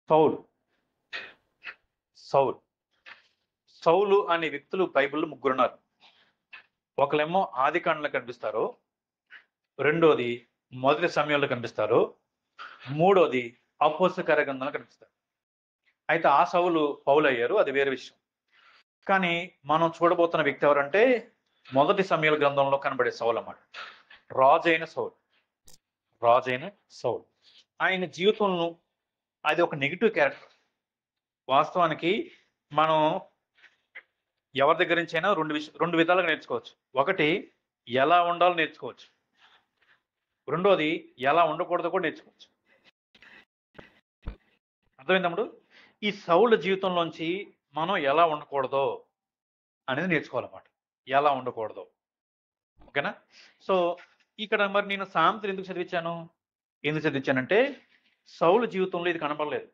సౌలు సౌలు సౌలు అనే వ్యక్తులు బైబిల్లో ముగ్గురున్నారు. ఒకళ్ళేమో ఆదికాండంలో కనిపిస్తారు, రెండోది మొదటి సమయంలో కనిపిస్తారు, మూడోది అపోస్తల కార్య గ్రంథంలో కనిపిస్తారు. అయితే ఆ సౌలు పౌలు అయ్యారు, అది వేరే విషయం. కానీ మనం చూడబోతున్న వ్యక్తి ఎవరంటే మొదటి సమయాల గ్రంథంలో కనబడే సౌలు అన్నమాట. రాజైన సౌలు, రాజైన సౌలు. ఆయన జీవితంలో అది ఒక నెగిటివ్ క్యారెక్టర్. వాస్తవానికి మనం ఎవరి దగ్గర నుంచి అయినా రెండు విధాలుగా నేర్చుకోవచ్చు. ఒకటి, ఎలా ఉండాలో నేర్చుకోవచ్చు. రెండోది, ఎలా ఉండకూడదో కూడా నేర్చుకోవచ్చు. అర్థమైందమ్ముడు? ఈ సౌలు జీవితంలోంచి మనం ఎలా ఉండకూడదో అనేది నేర్చుకోవాలన్నమాట. ఎలా ఉండకూడదో. ఓకేనా? సో ఇక్కడ మరి నేను సామెతలు ఎందుకు చదివించానంటే సౌలు జీవితంలో ఇది కనపడలేదు.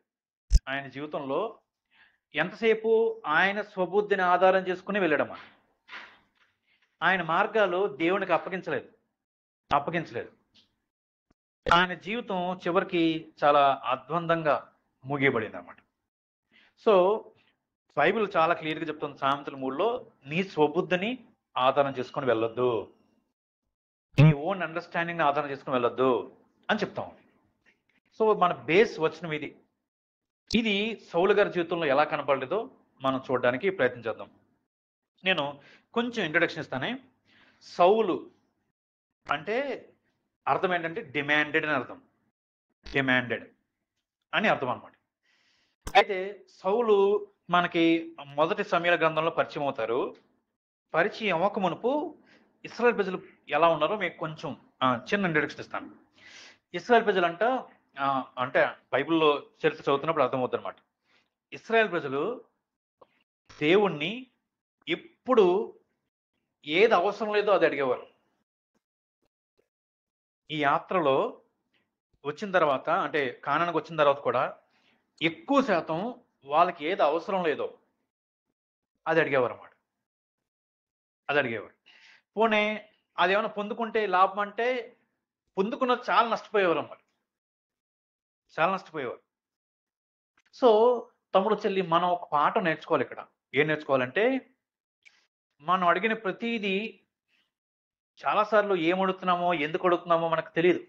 ఆయన జీవితంలో ఎంతసేపు ఆయన స్వబుద్ధిని ఆధారం చేసుకుని వెళ్ళడమా. ఆయన మార్గాలు దేవునికి అప్పగించలేదు. ఆయన జీవితం చివరికి చాలా అద్వందంగా ముగియబడింది అన్నమాట. సో బైబిల్ చాలా క్లియర్గా చెప్తుంది సామెతల 3లో, నీ స్వబుద్ధిని ఆధారం చేసుకుని వెళ్ళొద్దు, నీ ఓన్ అండర్స్టాండింగ్ ఆధారం చేసుకుని వెళ్ళొద్దు అని చెప్తాం. సో మన బేస్ వచనం ఇది సౌలు గారి జీవితంలో ఎలా కనపడలేదో మనం చూడడానికి ప్రయత్నం చేద్దాం. నేను కొంచెం ఇంట్రడక్షన్ ఇస్తానే. సౌలు అంటే అర్థం ఏంటంటే డిమాండెడ్ అని అర్థం. డిమాండెడ్ అని అర్థం అనమాట. అయితే సౌలు మనకి మొదటి సమయాల గ్రంథంలో పరిచయం అవుతారు. పరిచయం అవ్వక మునుపు ఇశ్రాయేల్ ప్రజలు ఎలా ఉన్నారో మీకు కొంచెం చిన్న ఇంట్రడక్షన్ ఇస్తాను. ఇశ్రాయేల్ ప్రజలు అంటే బైబిల్లో చరిత్ర చదువుతున్నప్పుడు అర్థమవుతుంది అనమాట. ఇశ్రాయేల్ ప్రజలు దేవుణ్ణి ఎప్పుడు ఏది అవసరం లేదో అది అడిగేవారు. ఈ యాత్రలో వచ్చిన తర్వాత, అంటే కానానికి వచ్చిన తర్వాత కూడా ఎక్కువ శాతం వాళ్ళకి ఏది అవసరం లేదో అది అడిగేవారు అన్నమాట. పోనీ అదేమైనా పొందుకుంటే లాభం అంటే పొందుకున్న చాలా నష్టపోయేవారు అన్నమాట. సో తమ్ముడు చెల్లి, మనం ఒక పాఠం నేర్చుకోవాలి ఇక్కడ. ఏం నేర్చుకోవాలంటే, మనం అడిగిన ప్రతిదీ చాలాసార్లు ఏం అడుగుతున్నామో, ఎందుకు అడుగుతున్నామో మనకు తెలియదు.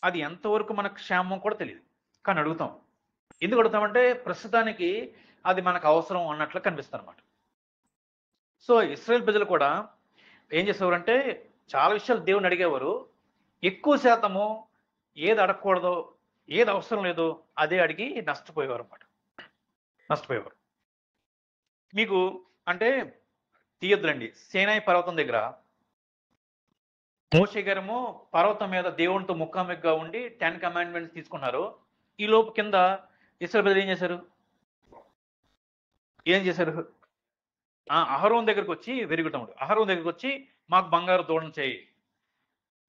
అది ఎంతవరకు మనకు క్షేమం కూడా తెలియదు, కానీ అడుగుతాం. ఎందుకు అడుగుతామంటే ప్రస్తుతానికి అది మనకు అవసరం అన్నట్లు కనిపిస్తుంది అనమాట. సో ఇశ్రాయేల్ ప్రజలు కూడా ఏం చేసేవారంటే చాలా విషయాలు దేవుని అడిగేవారు. ఎక్కువ శాతము ఏది అడగకూడదో, ఏది అవసరం లేదో అదే అడిగి నష్టపోయేవారు. మీకు అంటే తీయొద్దులండి, సీనాయి పర్వతం దగ్గర మోషే గారేమో పర్వతం మీద దేవునితో ముఖాముఖిగా ఉండి 10 కమాండ్మెంట్స్ తీసుకున్నారు. ఈ లోపు కింద ఇశ్రాయేలు ప్రజలు ఏం చేశారు? అహరోన్ దగ్గరకు వచ్చి, వెరుగుతాడు అహరోన్ దగ్గరకు వచ్చి, మాకు బంగారు దూడను చేయి,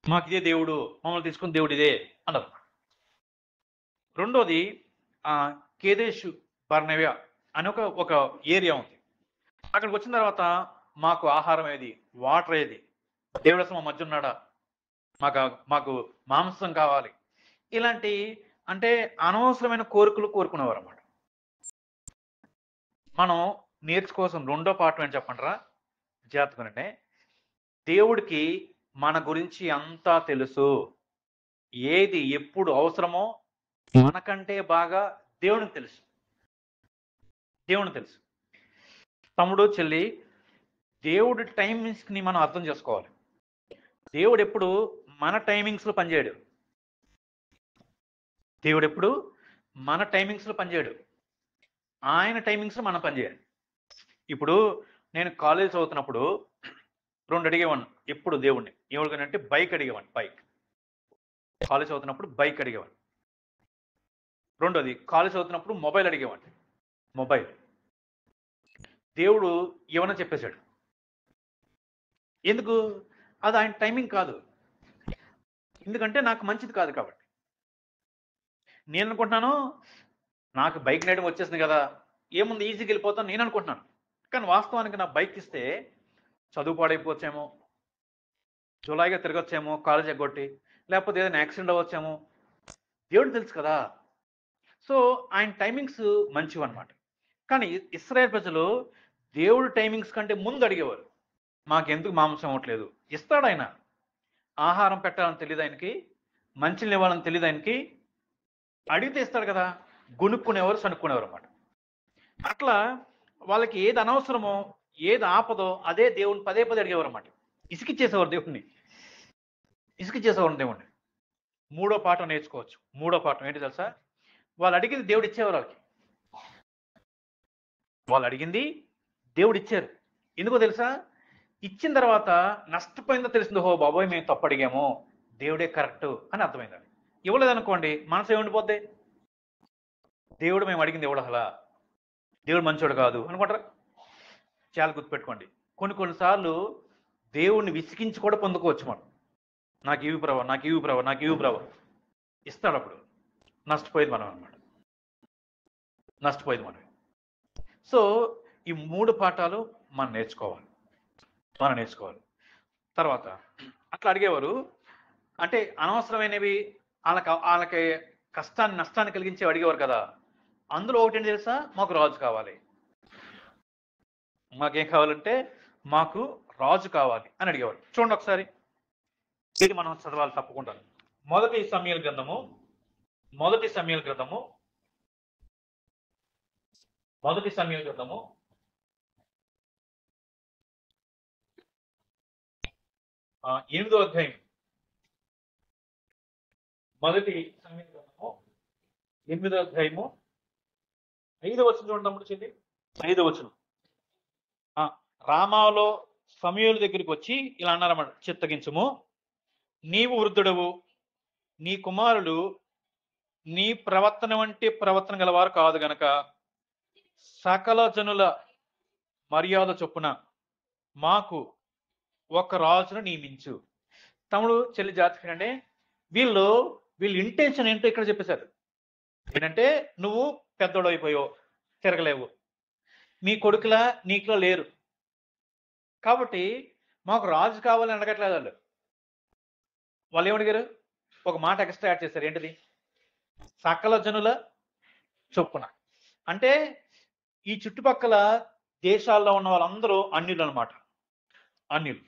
మాకు ఇదే దేవుడు, మమ్మల్ని తీసుకున్న దేవుడు ఇదే అన్నారు. రెండోది కేదేషు బర్నవ్య అని ఒక ఏరియా ఉంది. అక్కడికి వచ్చిన తర్వాత మాకు ఆహారం ఏది, వాటర్ ఏది, దేవుడు అసలు మా మధ్య ఉన్నాడా, మాకు మాంసం కావాలి, ఇలాంటి అంటే అనవసరమైన కోరికలు కోరుకునేవారు అన్నమాట. మనం నేర్చుకోవాల్సిన రెండో పాఠం ఏంటి చెప్పంటారా? జాగ్రత్తగానంటే, దేవుడికి మన గురించి అంతా తెలుసు. ఏది ఎప్పుడు అవసరమో మనకంటే బాగా దేవునికి తెలుసు. తమ్ముడు చెల్లి, దేవుడి టైమింగ్స్ని మనం అర్థం చేసుకోవాలి. దేవుడు ఎప్పుడు మన టైమింగ్స్లో పనిచేయడు. ఆయన టైమింగ్స్లో మనం పనిచేయాలి. ఇప్పుడు నేను కాలేజ్ చదువుతున్నప్పుడు 2 అడిగేవాడిని ఎప్పుడు దేవుణ్ణి. ఏమడిగానంటే బైక్ అడిగేవాడిని. కాలేజ్ చదువుతున్నప్పుడు బైక్ అడిగేవాడిని. రెండోది కాలేజ్ చదువుతున్నప్పుడు మొబైల్ అడిగేవాడిని. దేవుడు ఏమన్నా చెప్పేశాడు. ఎందుకు? అది ఆయన టైమింగ్ కాదు. ఎందుకంటే నాకు మంచిది కాదు కాబట్టి. నేను అనుకుంటున్నాను నాకు బైక్ నేయడం వచ్చేసింది కదా, ఏముంది ఈజీగా వెళ్ళిపోతాను నేను అనుకుంటున్నాను. కానీ వాస్తవానికి నా బైక్ ఇస్తే చదువు పాడైపోవచ్చేమో, జులాయిగా తిరగొచ్చేమో కాలేజ్ ఎగ్గొట్టి, లేకపోతే ఏదైనా యాక్సిడెంట్ అవ్వచ్చేమో. దేవుడు తెలుసు కదా. సో ఆయన టైమింగ్స్ మంచివన్నమాట. కానీ ఇశ్రాయేల్ ప్రజలు దేవుడి టైమింగ్స్ కంటే ముందు అడిగేవారు. మాకెందుకు మాంసం అవ్వట్లేదు? ఇస్తాడు ఆయన. ఆహారం పెట్టాలని తెలియదు ఆయనకి, మంచినీళ్ళు ఇవ్వాలని తెలియదు ఆయనకి. అడిగితే ఇస్తాడు కదా. గునుక్కునేవారు, సనుక్కునేవారు అన్నమాట. అట్లా వాళ్ళకి ఏది అనవసరమో, ఏది ఆపదో అదే దేవుని పదే పదే అడిగేవారు అన్నమాట. ఇసుకిచ్చేసేవారు దేవుణ్ణి. ఇసుకిచ్చేసేవారు దేవుణ్ణి. మూడో పాఠం నేర్చుకోవచ్చు. మూడో పాఠం ఏంటి తెలుసా? వాళ్ళు అడిగింది దేవుడు ఇచ్చేవారు వాళ్ళకి. వాళ్ళు అడిగింది దేవుడు ఇచ్చారు. ఎందుకో తెలుసా? ఇచ్చిన తర్వాత నష్టపోయిందో తెలిసింది. ఓహో బాబోయ్, మేము తప్పు అడిగాము, దేవుడే కరెక్ట్ అని అర్థమైంది. ఇవ్వలేదనుకోండి, మనసు ఏముండిపోద్ది? దేవుడు మేము అడిగింది ఎవడు అసలా, దేవుడు మంచోడు కాదు అనుకుంటారా? చాలా గుర్తుపెట్టుకోండి. కొన్నిసార్లు దేవుణ్ణి విసిగించి కూడా పొందుకోవచ్చు మనం. నాకు ఇవి ప్రభావ, నాకు ఇవి ప్రభావ, నాకు ఇవి ప్రభావ ఇస్తాడు. అప్పుడు నష్టపోయేది మనం అనమాట. నష్టపోయేది మనం. సో ఈ 3 పాఠాలు మనం నేర్చుకోవాలి. తర్వాత అట్లా అడిగేవారు. అంటే అనవసరమైనవి వాళ్ళకి కష్టాన్ని, నష్టాన్ని కలిగించేవి అడిగేవారు కదా. అందులో ఒకటి తెలుసా? మాకు రాజు కావాలి. మాకేం కావాలంటే మాకు రాజు కావాలి అని అడిగేవారు. చూడండి ఒకసారి, ఇది మనం చదవాలి తప్పకుండా. మొదటి సమూయేలు గ్రంథము 8వ అధ్యాయం. మొదటి సమూయేలు గ్రంథము 8వ అధ్యాయము 5వ వచనం చూడండి. చెంది 5వ వచనం. రామాలో సమూయేలు దగ్గరికి వచ్చి ఇలా అన్నారన్నమాట. చిత్తగించుము, నీవు వృద్ధుడవు, నీ కుమారులు నీ ప్రవర్తన వంటి ప్రవర్తన గలవారు కాదు గనక సకల జనుల మర్యాద చొప్పున మాకు ఒక రాజును నియమించు. తమ్ముడు చెల్లి జాతకండి అంటే వీళ్ళు ఇంటెన్షన్ ఏంటో ఇక్కడ చెప్పేశారు. ఏంటంటే నువ్వు పెద్దోడు అయిపోయావు, తిరగలేవు, మీ కొడుకులా నీకులో లేరు, కాబట్టి మాకు రాజు కావాలని అడగట్లేదు. వాళ్ళు ఏమడిగారు? ఒక మాట ఎక్స్ట్రా యాడ్ చేశారు. ఏంటిది? సకల జనుల చొప్పున. అంటే ఈ చుట్టుపక్కల దేశాల్లో ఉన్న వాళ్ళందరూ అన్యులు అనమాట. అన్యులు.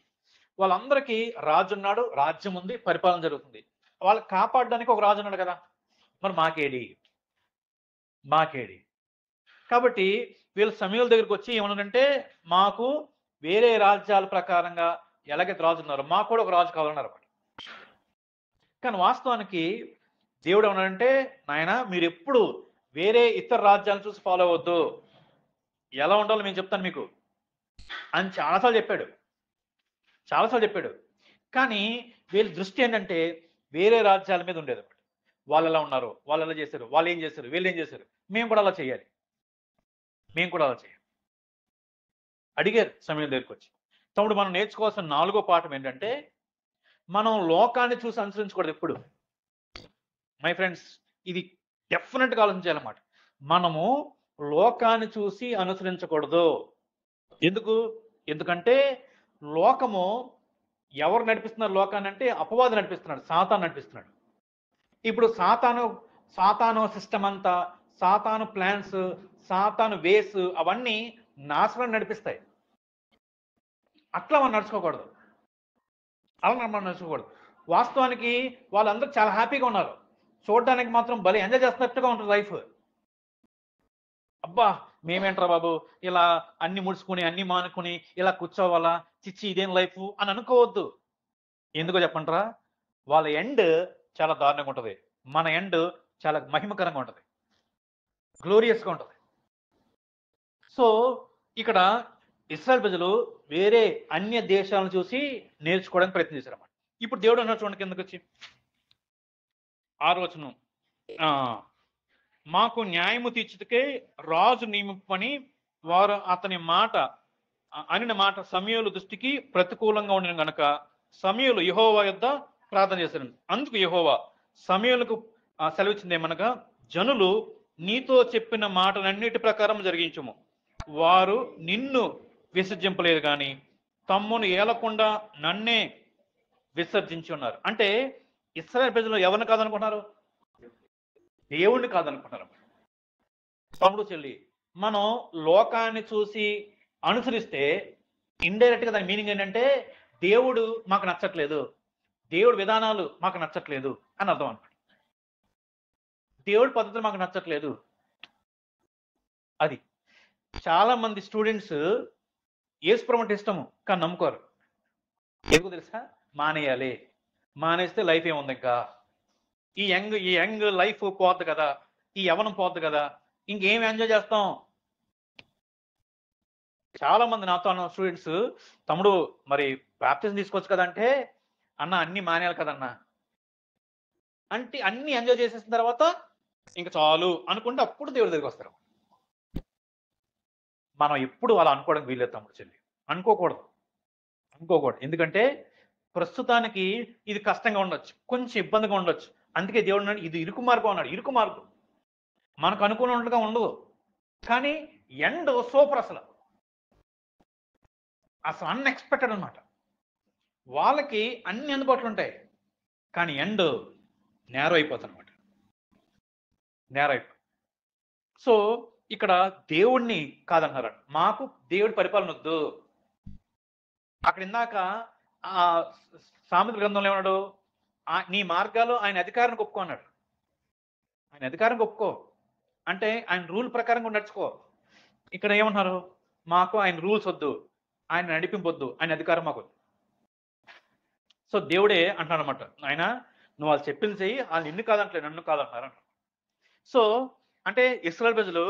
వాళ్ళందరికీ రాజు ఉన్నాడు, రాజ్యం ఉంది, పరిపాలన జరుగుతుంది. వాళ్ళకి కాపాడడానికి ఒక రాజు ఉన్నాడు కదా. మరి మాకేడి? కాబట్టి వీళ్ళు సమూయేలు దగ్గరికి వచ్చి ఏమన్నారంటే, మాకు వేరే రాజ్యాల ప్రకారంగా ఎలాగైతే రాజు ఉన్నారో మాకు కూడా ఒక రాజు కావాలన్నారు. కానీ వాస్తవానికి దేవుడు ఏమన్నాడంటే, నాయన మీరు ఎప్పుడు వేరే ఇతర రాజ్యాలను చూసి ఫాలో అవ్వద్దు, ఎలా ఉండాలో నేను చెప్తాను మీకు అని చాలాసార్లు చెప్పాడు. కానీ వీళ్ళ దృష్టి ఏంటంటే వేరే రాజ్యాల మీద ఉండేది. వాళ్ళు ఎలా ఉన్నారు, వాళ్ళు ఎలా చేశారు, వాళ్ళు ఏం చేశారు, వీళ్ళు ఏం చేశారు, మేము కూడా అలా చేయాలి. అడిగారు సమూయేలు దగ్గరికి వచ్చి. తమ్ముడు మనం నేర్చుకోవాల్సిన 4వ పాఠం ఏంటంటే, మనం లోకాన్ని చూసి అనుసరించకూడదు ఎప్పుడు. మై ఫ్రెండ్స్, ఇది డెఫినెట్గా ఆలోచించాలన్నమాట. మనము లోకాన్ని చూసి అనుసరించకూడదు. ఎందుకంటే లోకము ఎవరు నడిపిస్తున్నారు? లోకాన్ని అంటే అపవాది నడిపిస్తున్నాడు, సాతాను నడిపిస్తున్నాడు. ఇప్పుడు సాతాను సిస్టమ్ అంతా, సాతాను ప్లాన్స్, సాతాను వేస్ అవన్నీ నాశనం నడిపిస్తాయి. అట్లా మనం నడుచుకోకూడదు. వాస్తవానికి వాళ్ళందరూ చాలా హ్యాపీగా ఉన్నారు. చూడడానికి మాత్రం భలే ఎంజాయ్ చేస్తున్నట్టుగా ఉంటుంది లైఫ్. అబ్బా మేమేంట్రా బాబు ఇలా అన్ని ముడుచుకుని అన్ని మానుకుని ఇలా కూర్చోవాలా, చిచ్చి ఇదేం లైఫ్ అని అనుకోవద్దు. ఎందుకో చెప్పంటారా? వాళ్ళ ఎండ్ చాలా దారుణంగా ఉంటుంది, మన ఎండ్ చాలా మహిమకరంగా ఉంటుంది, గ్లోరియస్గా ఉంటుంది. సో ఇక్కడ ఇశ్రాయేల్ ప్రజలు వేరే అన్య దేశాలను చూసి నేర్చుకోవడానికి ప్రయత్నం చేశారన్నమాట. ఇప్పుడు దేవుడు అన్నాడు చూడండి కిందకు వచ్చి 6వ వచనం. మాకు న్యాయము తీర్చుటకే రాజు నియమింపని వారు అతని మాట అనిన మాట సమూయేలు దృష్టికి ప్రతికూలంగా ఉండిన గనక సమూయేలు యెహోవా యొద్ద ప్రార్థన చేశారు. అందుకు యెహోవా సమూయేలుకు సెలవిచ్చింది ఏమనగా, జనులు నీతో చెప్పిన మాటలన్నిటి ప్రకారం జరిగించుము. వారు నిన్ను విసర్జింపలేదు కానీ తమ్మును ఏలకుండా నన్నే విసర్జించి ఉన్నారు. అంటే ఇశ్రాయేలు ప్రజలు ఎవరిని కాదనుకుంటున్నారు? దేవుణ్ణి కాదనుకుంటున్నారు. తమ్ముడు చెల్లి, మనం లోకాన్ని చూసి అనుసరిస్తే ఇండైరెక్ట్ గా దాని మీనింగ్ ఏంటంటే దేవుడు మాకు నచ్చట్లేదు, దేవుడి విధానాలు మాకు నచ్చట్లేదు అని అర్థం అనమాట. దేవుడి పద్ధతులు మాకు నచ్చట్లేదు. అది చాలా మంది స్టూడెంట్స్ యేసుప్రభు అంటే ఇష్టము కానీ నమ్ముకోరు. ఎందుకు తెలుసా? మానేయాలి, మానేస్తే లైఫ్ ఏముంది, ఇంకా ఈ యంగ్ లైఫ్ పోద్ది కదా, ఈ యవనం పోద్ది కదా, ఇంకేం ఎంజాయ్ చేస్తాం. చాలా మంది నాతో అన్న స్టూడెంట్స్, తమ్ముడు మరి బాప్టిజం తీసుకోవచ్చు కదంటే, అన్న అన్ని మానేయాలి కదన్నా అంటే, అన్ని ఎంజాయ్ చేసేసిన తర్వాత ఇంకా చాలు అనుకుంటే అప్పుడు దేవుడి దగ్గరికి వస్తారు. మనం ఎప్పుడు అలా అనుకోవడానికి వీల్లేదు తమ్ముడు చెల్లి, అనుకోకూడదు. ఎందుకంటే ప్రస్తుతానికి ఇది కష్టంగా ఉండొచ్చు, కొంచెం ఇబ్బందిగా ఉండొచ్చు. అందుకే దేవుడు అన్నాడు ఇది ఇరుకు మార్గం అన్నాడు. ఇరుకు మార్గం మనకు అనుకున్నట్టుగా ఉండదు, కానీ ఎండ్ సూపర్. అసలు అన్ఎక్స్పెక్టెడ్ అనమాట. వాళ్ళకి అన్ని అందుబాటులు ఉంటాయి, కానీ ఎండ్ నేరో అయిపోతుంది అనమాట. సో ఇక్కడ దేవుణ్ణి కాదన్నారు. మాకు దేవుడి పరిపాలన వద్దు. అక్కడ ఇందాక ఆ సామెతల గ్రంథంలో ఏమన్నాడు? నీ మార్గాలు ఆయన అధికారానికి ఒప్పుకో అన్నాడు. ఆయన అధికారానికి ఒప్పుకో అంటే ఆయన రూల్ ప్రకారంగా నడుచుకో. ఇక్కడ ఏమన్నారు? మాకు ఆయన రూల్స్ వద్దు, ఆయన నడిపింపొద్దు, ఆయన అధికారం మాకు వద్దు. సో దేవుడే అంటాడు అనమాట, ఆయన నువ్వు వాళ్ళు చెప్పింది చెయ్యి, వాళ్ళు నిన్ను కాదంటలేదు, నన్ను కాదంటున్నారు అంట. సో అంటే ఇశ్రాయేలు ప్రజలు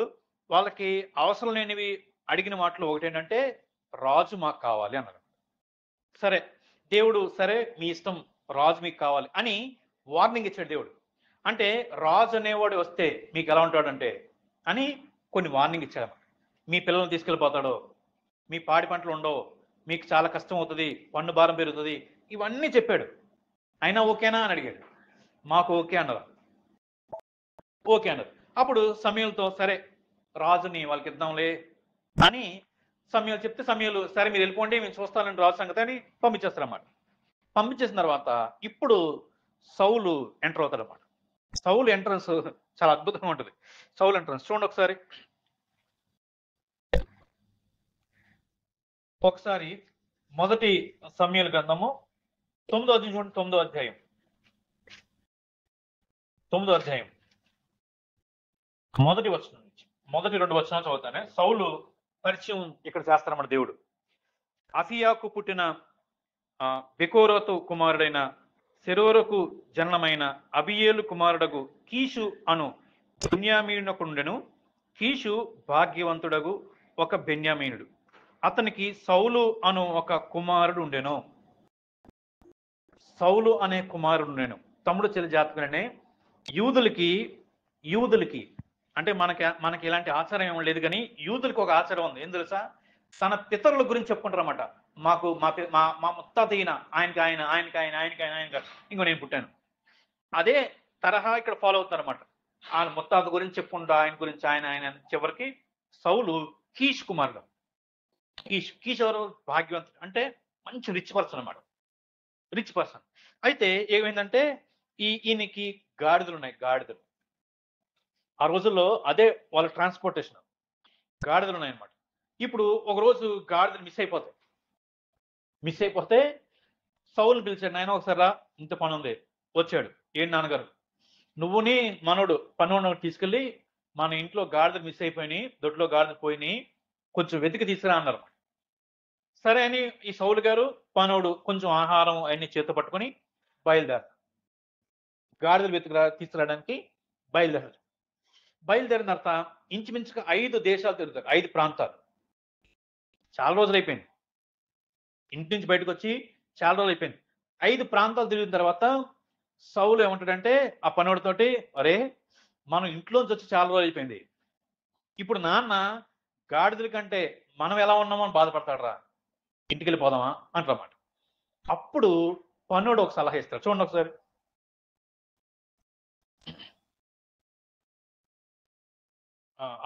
వాళ్ళకి అవసరం లేనివి అడిగిన మాటలు ఒకటేంటంటే రాజు మాకు కావాలి అన్నారు. సరే దేవుడు సరే మీ ఇష్టం, రాజు మీకు కావాలి అని వార్నింగ్ ఇచ్చాడు దేవుడు. అంటే రాజు అనేవాడు వస్తే మీకు ఎలా ఉంటాడంటే అని కొన్ని వార్నింగ్ ఇచ్చాడు. మీ పిల్లల్ని తీసుకెళ్ళిపోతాడో, మీ పాడి పంటలు ఉండవు, మీకు చాలా కష్టం అవుతుంది, పన్ను భారం పెరుగుతుంది, ఇవన్నీ చెప్పాడు. అయినా ఓకేనా అని అడిగాడు. మాకు ఓకే అన్నారు. ఓకే అన్నారు. అప్పుడు సమూయేలుతో సరే రాజుని వాళ్ళకి ఇద్దాంలే అని సమూయేలు చెప్తే, సమూయేలు సరే మీరు వెళ్ళిపోండి, మేము చూస్తానండి రాజు సంగతి అని పంపించేస్తారన్నమాట. పంపించేసిన తర్వాత ఇప్పుడు సౌలు ఎంటర్ అవుతాడు అన్నమాట. సౌలు ఎంట్రన్స్ చాలా అద్భుతంగా ఉంటుంది. సౌలు ఎంట్రన్స్ చూడండి ఒకసారి మొదటి సమూయేలు గ్రంథము 9వ అధ్యాయం చూడండి. 9వ అధ్యాయం మొదటి వచనం నుంచి మొదటి 2 వచనాలు చదువుతానే. సౌలు పరిచయం ఇక్కడ చేస్తారన్నమాట దేవుడు. అఫియాకు పుట్టిన బెకోరోతు కుమారుడైన సెరోరకు జననమైన అబియేలు కుమారుడగు కీషు అను బెన్యామీనుకుండెను. కీషు భాగ్యవంతుడగు ఒక బెన్యామీనుడు. అతనికి సౌలు అను ఒక కుమారుడు ఉండెను. సౌలు అనే కుమారుడు ఉండెను. తమ్ముడు చెల్లి జాతకులనే యూదులకి అంటే మనకి ఇలాంటి ఆచారం ఏమీ లేదు, కానీ యూదులకి ఒక ఆచారం ఉంది. ఏం తెలుసా? తన పితరుల గురించి చెప్పుకుంటారన్నమాట. మాకు మా ముత్తాత ఈయన, ఆయనకి ఇంకో నేను పుట్టాను. అదే తరహా ఇక్కడ ఫాలో అవుతారన్నమాట. ఆయన ముత్తాత గురించి చెప్పుకుంటా, ఆయన గురించి ఆయన చివరికి సౌలు కీష్ కుమారుడు. కీష్ ఎవరు? భాగ్యవంతుడు, అంటే మంచి రిచ్ పర్సన్ అన్నమాట. Rich person. అయితే ఏమైందంటే ఈయనకి గాడిదలు ఉన్నాయి. గాడిదలు ఆ రోజుల్లో అదే వాళ్ళ ట్రాన్స్పోర్టేషన్, గాడిదలు ఉన్నాయన్నమాట. ఇప్పుడు ఒకరోజు గాడిదలు మిస్ అయిపోతే సౌలు పిలిచాడు, నాయన ఒకసారి రా, ఇంత పని ఉంది. వచ్చాడు. ఏంటి నాన్నగారు? నువ్వుని మనోడు పనోడు తీసుకెళ్ళి మన ఇంట్లో గాడిదలు మిస్ అయిపోయినాయి, దొడ్లో గాడిదలు పోయినాయి, కొంచెం వెతికి తీసుకురా అన్నారు. సరే అని ఈ సౌలు గారు పనోడు కొంచెం ఆహారం అవన్నీ చేత పట్టుకొని బయలుదేరారు. గాడిదలు తీసుకురావడానికి బయలుదేరిన తర్వాత ఇంచుమించుగా 5 దేశాలు తిరుగుతారు, 5 ప్రాంతాలు. చాలా రోజులు అయిపోయింది, ఇంటి నుంచి బయటకు వచ్చి చాలా రోజులు అయిపోయింది. 5 ప్రాంతాలు తిరిగిన తర్వాత సౌలు ఏమంటాడంటే ఆ పనోడితోటి, అరే మనం ఇంట్లోంచి వచ్చి చాలా రోజులు అయిపోయింది, ఇప్పుడు నాన్న గాడిదల కంటే మనం ఎలా ఉన్నామో అని బాధపడతాడు రా, ఇంటికి వెళ్ళిపోదామా అంటారన్నమాట. అప్పుడు పనోడు ఒక సలహా ఇస్తాడు. చూడండి ఒకసారి.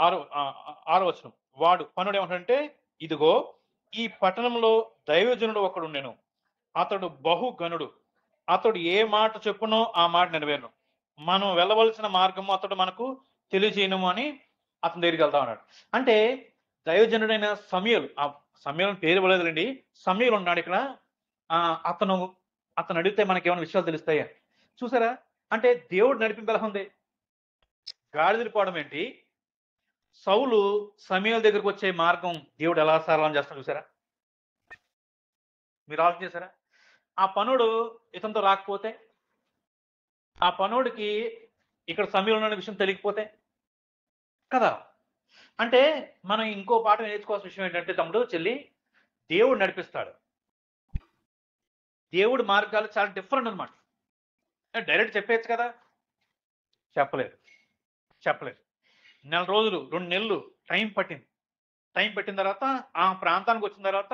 6వ వచనం. వాడు పనుడు ఏమంటాడంటే, ఇదిగో ఈ పట్టణంలో దైవజనుడు ఒకడు ఉండెను, అతడు బహుగనుడు, అతడు ఏ మాట చెప్పునో ఆ మాట నెరవేరును, మనం వెళ్ళవలసిన మార్గము అతడు మనకు తెలియజేయను అని అతని దగ్గరికి వెళ్తా ఉన్నాడు. అంటే దైవజనుడైన సమూయేలు, ఆ సమూయేలు పేరు ఇవ్వలేదులేండి, సమూయేలు ఉన్నాడు ఇక్కడ. అతను అతను అడిగితే మనకేమైనా విషయాలు తెలుస్తాయి అని. చూసారా? అంటే దేవుడు నడిపింపు ఎలా ఉంది? గాడిదలు పోవడం ఏంటి? సౌలు సమూయేలు దగ్గరికి వచ్చే మార్గం దేవుడు ఎలా సరళం చేస్తాడో చూసారా? మీరు ఆలోచన చేశారా? ఆ పనుడు ఇతనితో రాకపోతే, ఆ పనోడికి ఇక్కడ సమూయేలు ఉన్న విషయం తెలియకపోతే కదా! అంటే మనం ఇంకో పాఠం నేర్చుకోవాల్సిన విషయం ఏంటంటే తమ్ముడు, చెల్లి, దేవుడు నడిపిస్తాడు. దేవుడి మార్గాలు చాలా డిఫరెంట్ అనమాట. డైరెక్ట్ చెప్పేయచ్చు కదా! చెప్పలేదు. చెప్పలేదు. నెల రోజులు, 2 నెలలు టైం పట్టింది. టైం పట్టిన తర్వాత ఆ ప్రాంతానికి వచ్చిన తర్వాత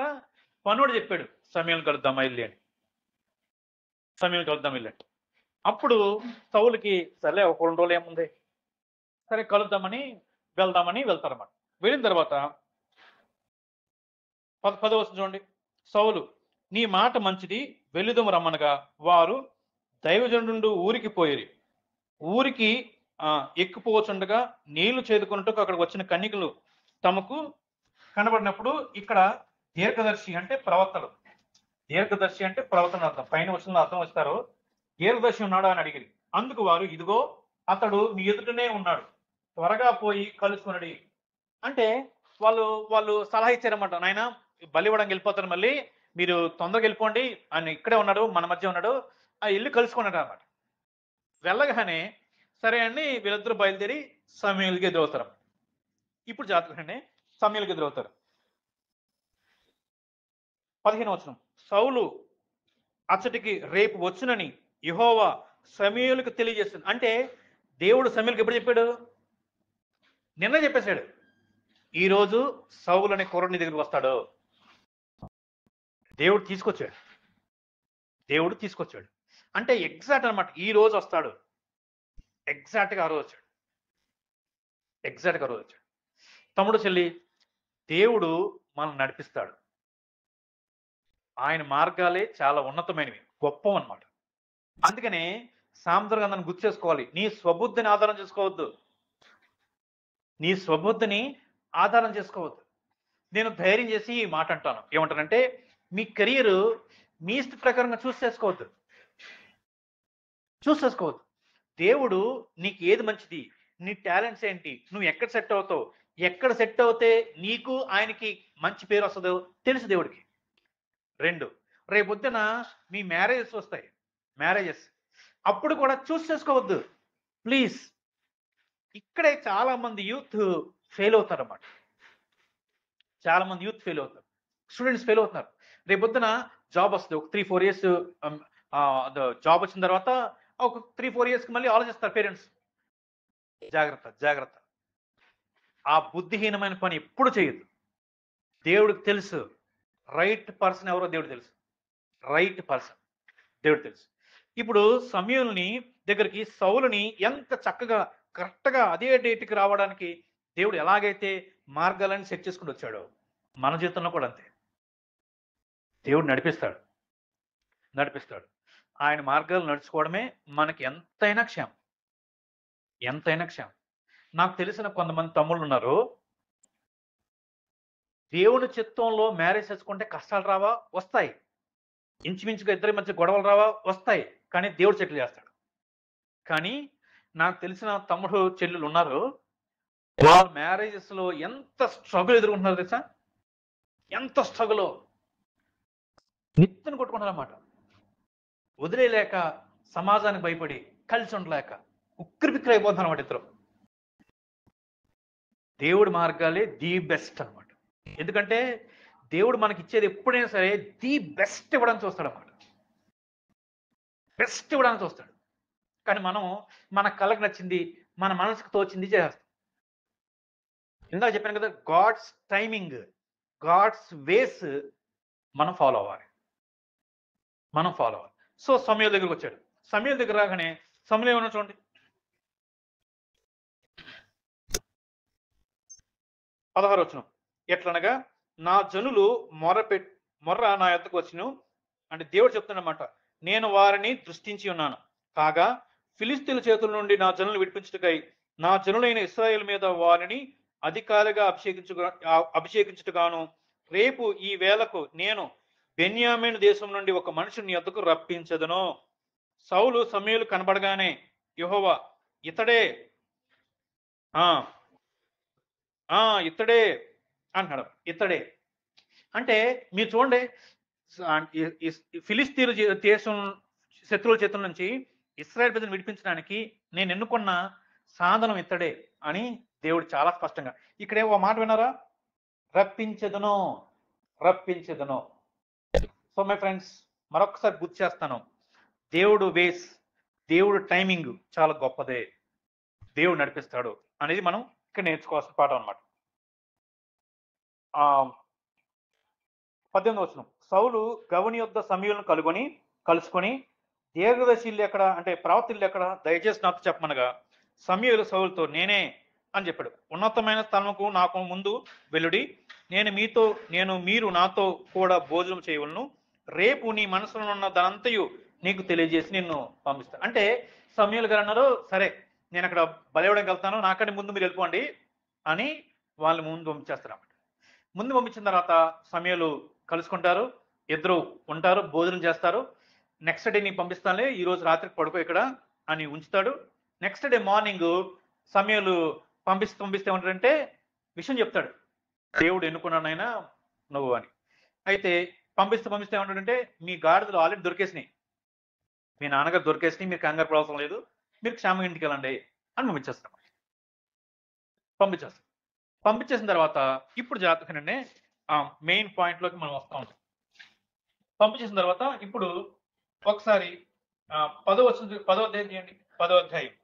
పనోడు చెప్పాడు, సమూయేలుని కలుద్దామా ఎళ్లి అని. సమూయేలుని కలుద్దాం ఎళ్లి అని. అప్పుడు సౌలుకి సర్లే ఒక 2 రోజులు ఏముంది, సరే కలుద్దామని వెళ్తారన్నమాట. వెళ్ళిన తర్వాత 10వ వచనం చూడండి. సౌలు, నీ మాట మంచిది, వెళ్ళుదము రమ్మనగా వారు దైవజనుడు ఊరికి పోయిరి. ఊరికి ఎక్కిపోవచ్చుండగా నీళ్లు చేదుకొనుటకు అక్కడికి వచ్చిన కన్యకలు తమకు కనబడినప్పుడు, ఇక్కడ దీర్ఘదర్శి అంటే ప్రవక్తలు. దీర్ఘదర్శి అంటే ప్రవక్తలు అర్థం. పైన వచ్చిన అర్థం వస్తారు. దీర్ఘదర్శి ఉన్నాడా అని అడిగిరి. అందుకు వారు, ఇదిగో అతడు మీ ఎదుటనే ఉన్నాడు, త్వరగా పోయి కలుసుకునడి. అంటే వాళ్ళు సలహా ఇచ్చారన్నమాట. నాయన బలి ఇవ్వడానికి వెళ్ళిపోతారు, మళ్ళీ మీరు తొందరగా వెళ్ళిపోండి, ఆయన ఇక్కడే ఉన్నాడు, మన మధ్య ఉన్నాడు, ఆ ఇల్లు కలుసుకున్నాడు అన్నమాట. వెళ్ళగానే సరే అండి, వీళ్ళిద్దరూ బయలుదేరి సమూయేలుకి ఎదురవుతారు. ఇప్పుడు జాతకండి, సమూయేలుకి ఎదురవుతారు. 15వ వచనం. సౌలు అచ్చటికి రేపు వచ్చునని యెహోవా సమూయేలుకు తెలియజేస్తుంది. అంటే దేవుడు సమూయేలుకి ఎప్పుడు చెప్పాడు? నిన్న చెప్పేశాడు, ఈ రోజు సౌలు అనే కుర్రని దగ్గరికి వస్తాడు. దేవుడు తీసుకొచ్చాడు. అంటే ఎగ్జాక్ట్ అనమాట, ఈ రోజు వస్తాడు. ఎగ్జాక్ట్గా ఆ రోజు వచ్చాడు. తమ్ముడు, చెల్లి, దేవుడు మనల్ని నడిపిస్తాడు. ఆయన మార్గాలే చాలా ఉన్నతమైనవి, గొప్పవి అన్నమాట. అందుకనే సామెతల గ్రంథాన్ని గుర్తు చేసుకోవాలి. నీ స్వబుద్ధిని ఆధారం చేసుకోవద్దు. నేను ధైర్యం చేసి ఈ మాట అంటాను. ఏమంటానంటే, మీ కెరీర్ మీ ఇష్ట ప్రకారంగా చూస్ చేసుకోవద్దు. దేవుడు నీకు ఏది మంచిది, నీ టాలెంట్స్ ఏంటి, నువ్వు ఎక్కడ సెట్ అవుతే నీకు ఆయనకి మంచి పేరు వస్తుందో తెలుసు దేవుడికి. 2, రేపొద్దున మీ మ్యారేజెస్ వస్తాయి. అప్పుడు కూడా చూస్ చేసుకోవద్దు ప్లీజ్. ఇక్కడే చాలా మంది యూత్ ఫెయిల్ అవుతారన్నమాట. స్టూడెంట్స్ ఫెయిల్ అవుతున్నారు. రేపొద్దున జాబ్ వస్తుంది, ఒక 3-4 ఇయర్స్ జాబ్ వచ్చిన తర్వాత ఒక 3-4 ఇయర్స్కి మళ్ళీ ఆలోచిస్తారు పేరెంట్స్. జాగ్రత్త. ఆ బుద్ధిహీనమైన పని ఎప్పుడు చేయొద్దు. దేవుడికి తెలుసు రైట్ పర్సన్ ఎవరో, దేవుడు తెలుసు. ఇప్పుడు సమూయేలుని దగ్గరికి సౌలుని ఎంత చక్కగా కరెక్ట్గా అదే డేట్కి రావడానికి దేవుడు ఎలాగైతే మార్గాలను సెట్ చేసుకుని వచ్చాడో, మన జీవితంలో కూడా అంతే. దేవుడు నడిపిస్తాడు. ఆయన మార్గాలు నడుచుకోవడమే మనకి ఎంతైనా క్షేమం. నాకు తెలిసిన కొంతమంది తమ్ముళ్ళు ఉన్నారు, దేవుని చిత్తంలో మ్యారేజ్ చేసుకుంటే కష్టాలు రావా? వస్తాయి. ఇంచుమించుగా ఇద్దరి మధ్య గొడవలు రావా? వస్తాయి. కానీ దేవుడు సెటిల్ చేస్తాడు. కానీ నాకు తెలిసిన తమ్ముడు చెల్లెలు ఉన్నారు, వాళ్ళ మ్యారేజెస్ లో ఎంత స్ట్రగుల్ ఎదుర్కొంటున్నారు తెలుసా? ఎంత స్ట్రగుల్, నిత్యం కొట్టుకుంటారన్నమాట. వదిలేలేక, సమాజానికి భయపడి, కలిసి ఉండలేక ఉక్కిరిబిక్కిరి అయిపోతున్నారు అన్నమాట ఇద్దరు. దేవుడి మార్గాలే ది బెస్ట్ అన్నమాట. ఎందుకంటే దేవుడు మనకి ఇచ్చేది ఎప్పుడైనా సరే ది బెస్ట్ ఇవ్వడానికి చూస్తాడు. కానీ మనం మన కళ్ళకు నచ్చింది, మన మనసుకు తోచింది చేస్తాం. ఇందాక చెప్పాను కదా, గాడ్స్ టైమింగ్, గాడ్స్ వేస్ మనం ఫాలో అవ్వాలి. సో సమూయేలు దగ్గరికి వచ్చాడు. సమూయేలు దగ్గర రాగానే సమూయేలు ఏమన్నా చూడండి, 16వ వచనం. ఎట్లనగా నా జనులు మొర్ర నా యొద్దకు వచ్చును. అంటే దేవుడు చెప్తున్నమాట, నేను వారిని దృష్టించి ఉన్నాను కాగా ఫిలిస్తీన్ల చేతుల నుండి నా జనులను విడిపించుటకై నా జనులైన ఇశ్రాయేలు మీద వారిని అధికారిగా అభిషేకించుటగాను రేపు ఈ వేళకు నేను బెన్యామీను దేశం నుండి ఒక మనిషిని నీ వద్దకు రప్పించదును. సౌలు సమూయేలు కనబడగానే యెహోవా ఇతడే ఆ ఆ ఇతడే అంటున్నాడు. ఇతడే అంటే మీరు చూడండి, ఫిలిస్తీన్ల దేశం శత్రువుల చేతుల నుంచి ఇశ్రాయేల్ ప్రజలను విడిపించడానికి నేను ఎన్నుకున్న సాధనం ఇతడే అని దేవుడు చాలా స్పష్టంగా ఇక్కడే ఒక మాట విన్నారా, రప్పించెదను రప్పించెదను. సో మై ఫ్రెండ్స్, మరొకసారి గుర్తు చేస్తాను, దేవుడు వేస్, దేవుడు టైమింగ్ చాలా గొప్పదే, దేవుడు నడిపిస్తాడు అనేది మనం ఇక్కడ నేర్చుకోవాల్సిన పాఠం అనమాట. 18వ వచనం, సౌలు గవని యొద్ద సమూయేలును కలుసుకొని దీర్ఘదర్శిల్లు ఎక్కడ అంటే ప్రవక్తలు ఎక్కడ, దయచేసి నాతో చెప్పమనగా సమూయేలు సౌలుతో నేనే అని చెప్పాడు. ఉన్నతమైన స్థలముకు నాకు ముందు వెలుడి, మీరు నాతో కూడా భోజనం చేయవలను, రేపు నీ మనసులో ఉన్న దానంతయు నీకు తెలియజేసి నిన్ను పంపిస్తాను. అంటే సమూయేలు గారు అన్నారు, సరే నేను అక్కడ బలివ్వడానికి వెళ్తాను, నాకంటే ముందు మీరు వెళ్ళిపోండి అని వాళ్ళు ముందు పంపించేస్తారు. ముందు పంపించిన తర్వాత సమూయేలు కలుసుకుంటారు, ఇద్దరు ఉంటారు, భోజనం చేస్తారు. నెక్స్ట్ డే నీకు పంపిస్తానులే, ఈ రోజు రాత్రికి పడుకో ఇక్కడ అని ఉంచుతాడు. నెక్స్ట్ డే మార్నింగ్ సమూయేలు పంపిస్తే ఏమంటాడంటే విషయం చెప్తాడు, దేవుడు ఎన్నుకున్నానైనా నువ్వు అని. అయితే పంపిస్తే ఏమంటాడంటే మీ గాడిదలు ఆల్రెడీ దొరికేసినాయి, మీ నాన్నగారు దొరికేసినాయి, మీరు కంగారు పడవసరం లేదు, మీరు క్షేమంగా ఇంటికి వెళ్ళండి అని పంపించేసిన తర్వాత ఇప్పుడు జాగ్రత్తగానే మెయిన్ పాయింట్లోకి మనం వస్తా ఉంటాం. పంపించేసిన తర్వాత ఇప్పుడు ఒకసారి 10వ అధ్యాయం చేయండి. 10వ అధ్యాయం